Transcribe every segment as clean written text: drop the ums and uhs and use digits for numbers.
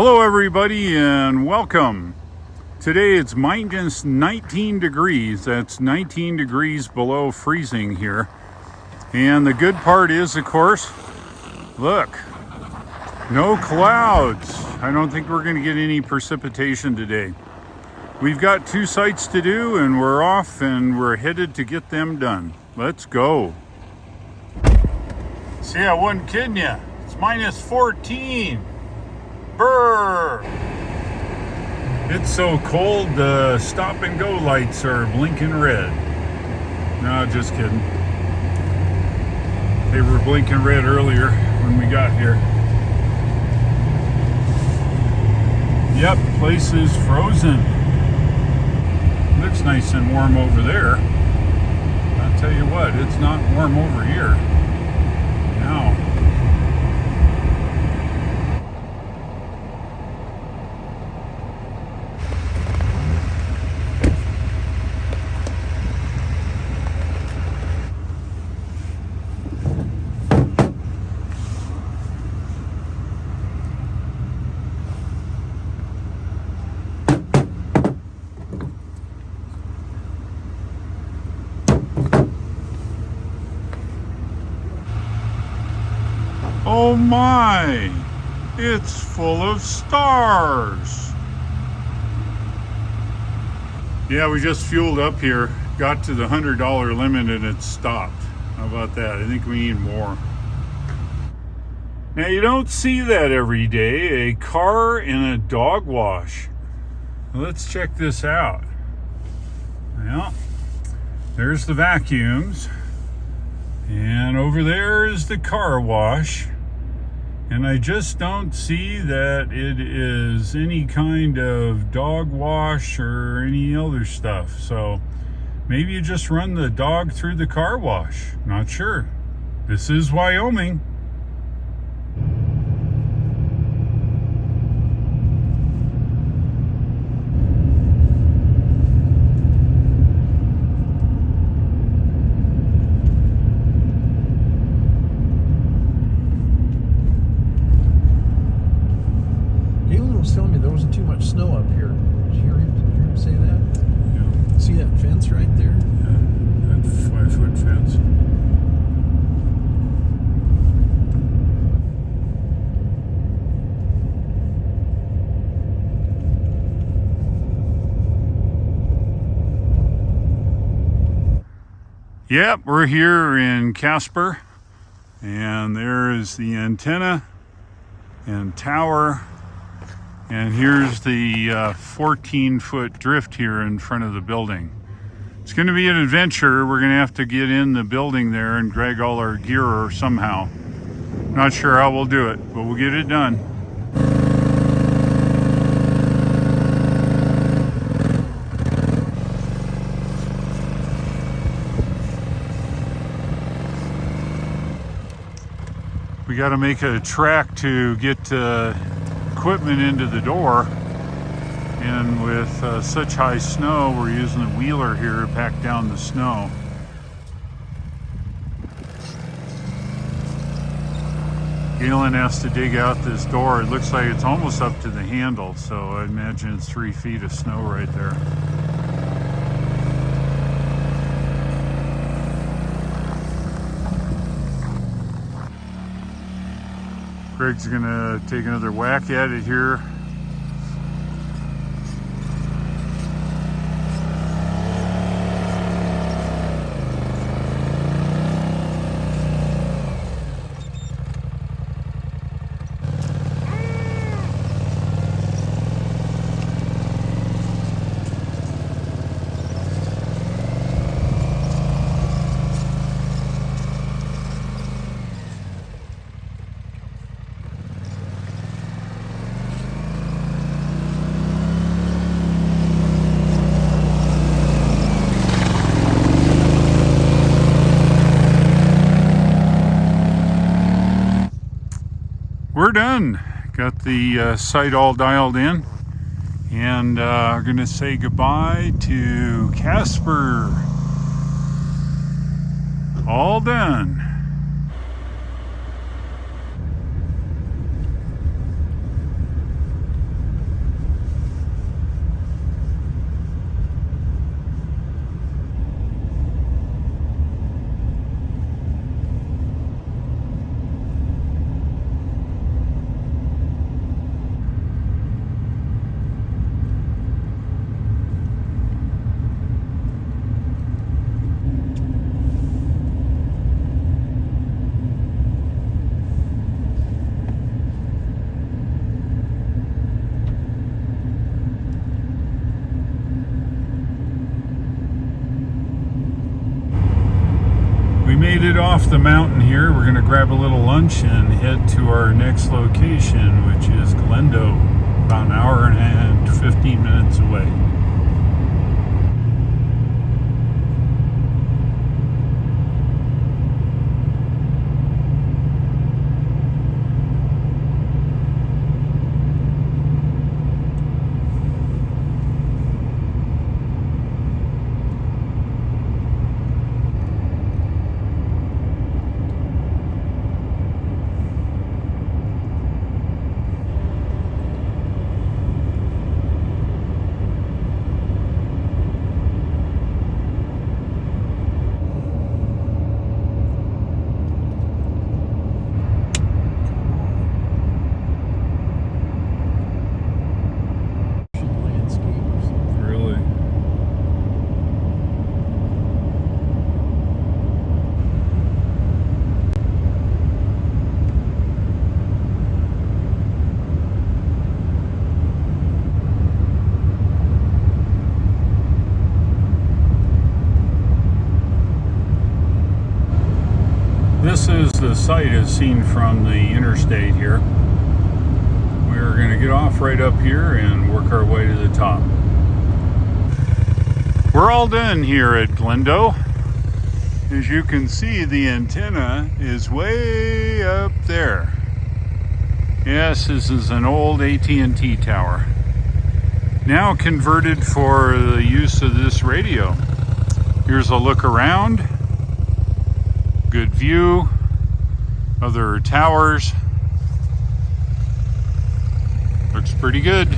Hello everybody and welcome. Today it's minus 19 degrees. That's 19 degrees below freezing here. And the good part is, of course, look, no clouds. I don't think we're going to get any precipitation today. We've got 2 sites to do and we're off and we're headed to get them done. Let's go. See, I wasn't kidding you. It's minus 14. Brr! It's so cold, the stop and go lights are blinking red. No, just kidding. They were blinking red earlier when we got here. Yep, place is frozen. Looks nice and warm over there. I'll tell you what, it's not warm over here. Now. Oh my, it's full of stars. Yeah, we just fueled up here, got to the $100 limit and it stopped. How about that? I think we need more. Now you don't see that every day, a car in a dog wash. Let's check this out. Well, there's the vacuums. And over there is the car wash. And I just don't see that it is any kind of dog wash or any other stuff. So maybe you just run the dog through the car wash. Not sure. This is Wyoming. Telling me there wasn't too much snow up here. Did you hear him say that? Yeah. See that fence right there? Yeah, that 5-foot fence. Yep, we're here in Casper, and there is the antenna and tower. And here's the 14-foot drift here in front of the building. It's going to be an adventure. We're going to have to get in the building there and drag all our gear somehow. Not sure how we'll do it, but we'll get it done. We got to make a track to get equipment into the door, and with such high snow we're using the wheeler here to pack down the snow. Galen has to dig out this door. It looks like it's almost up to the handle, so I imagine it's 3 feet of snow right there. Greg's gonna take another whack at it here. We're done. Got the site all dialed in, and we're gonna say goodbye to Casper. All done. made it off the mountain here. We're going to grab a little lunch and head to our next location, which is Glendo, about an hour and 15 minutes away. This is the site as seen from the interstate here. We're going to get off right up here and work our way to the top. We're all done here at Glendo. As you can see, the antenna is way up there. Yes, this is an old AT&T tower. Now converted for the use of this radio. Here's a look around. Good view, other towers. Looks pretty good.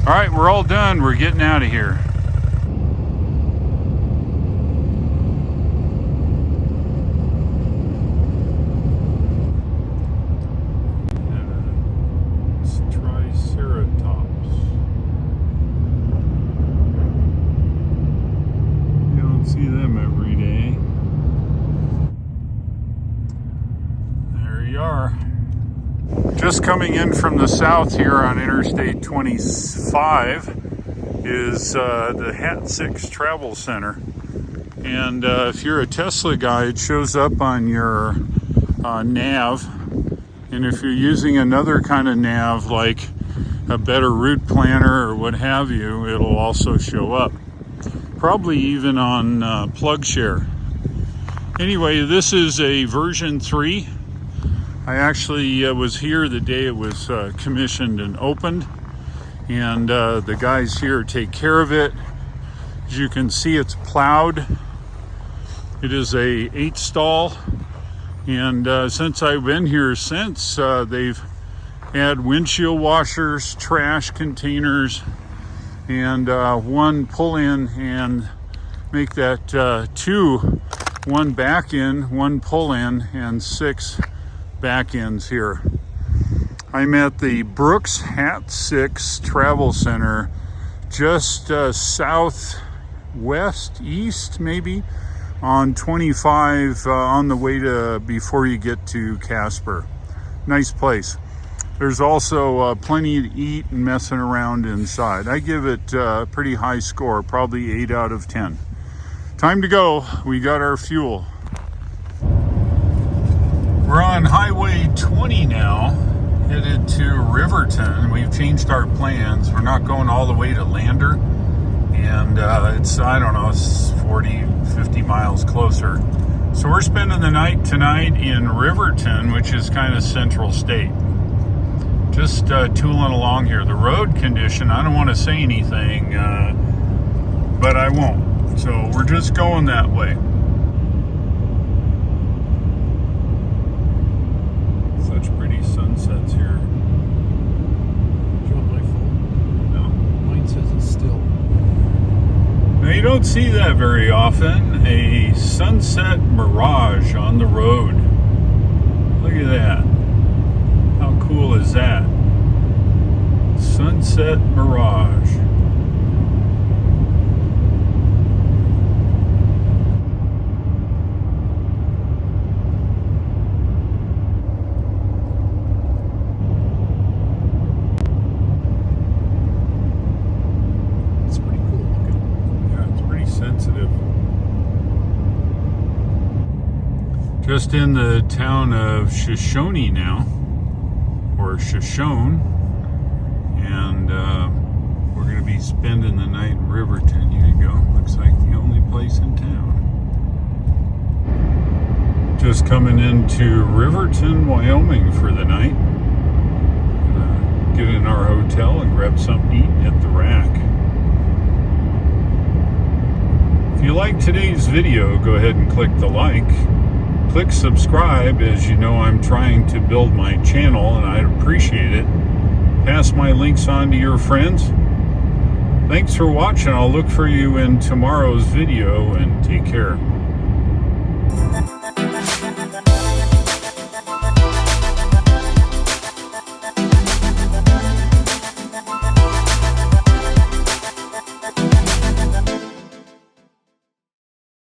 All right, we're all done. We're getting out of here. Triceratops. You don't see them every day. Are just coming in from the south here on Interstate 25 is the Hat 6 Travel Center, and if you're a Tesla guy, it shows up on your nav, and if you're using another kind of nav like a Better Route Planner or what have you, it'll also show up, probably even on PlugShare. Anyway, this is a version 3. I actually was here the day it was commissioned and opened, and the guys here take care of it. As you can see, it's plowed. It is a 8-stall, and since I've been here since, they've had windshield washers, trash containers, and one pull-in, and make that 2, 1 back-in, 1 pull-in, and 6 back ends here. I'm at the Brooks Hat 6 Travel Center, just southwest, east maybe, on 25 on the way to before you get to Casper. Nice place. There's also plenty to eat and messing around inside. I give it a pretty high score, probably 8 out of 10. Time to go. We got our fuel. We're on Highway 20 now, headed to Riverton. We've changed our plans. We're not going all the way to Lander, and it's, I don't know, it's 40, 50 miles closer. So we're spending the night tonight in Riverton, which is kind of central state. Just tooling along here. The road condition, I don't want to say anything, but I won't. So we're just going that way. Pretty sunsets here. Do you want my phone? No. Mine says it's still. Now you don't see that very often. A sunset mirage on the road. Look at that. How cool is that? Sunset mirage. Just in the town of Shoshone now, or Shoshone, and we're going to be spending the night in Riverton. Here you go. Looks like the only place in town. Just coming into Riverton, Wyoming for the night. Gonna get in our hotel and grab something to eat at the rack. If you like today's video, go ahead and click the like. Click subscribe, as you know I'm trying to build my channel and I'd appreciate it. Pass my links on to your friends. Thanks for watching. I'll look for you in tomorrow's video, and take care.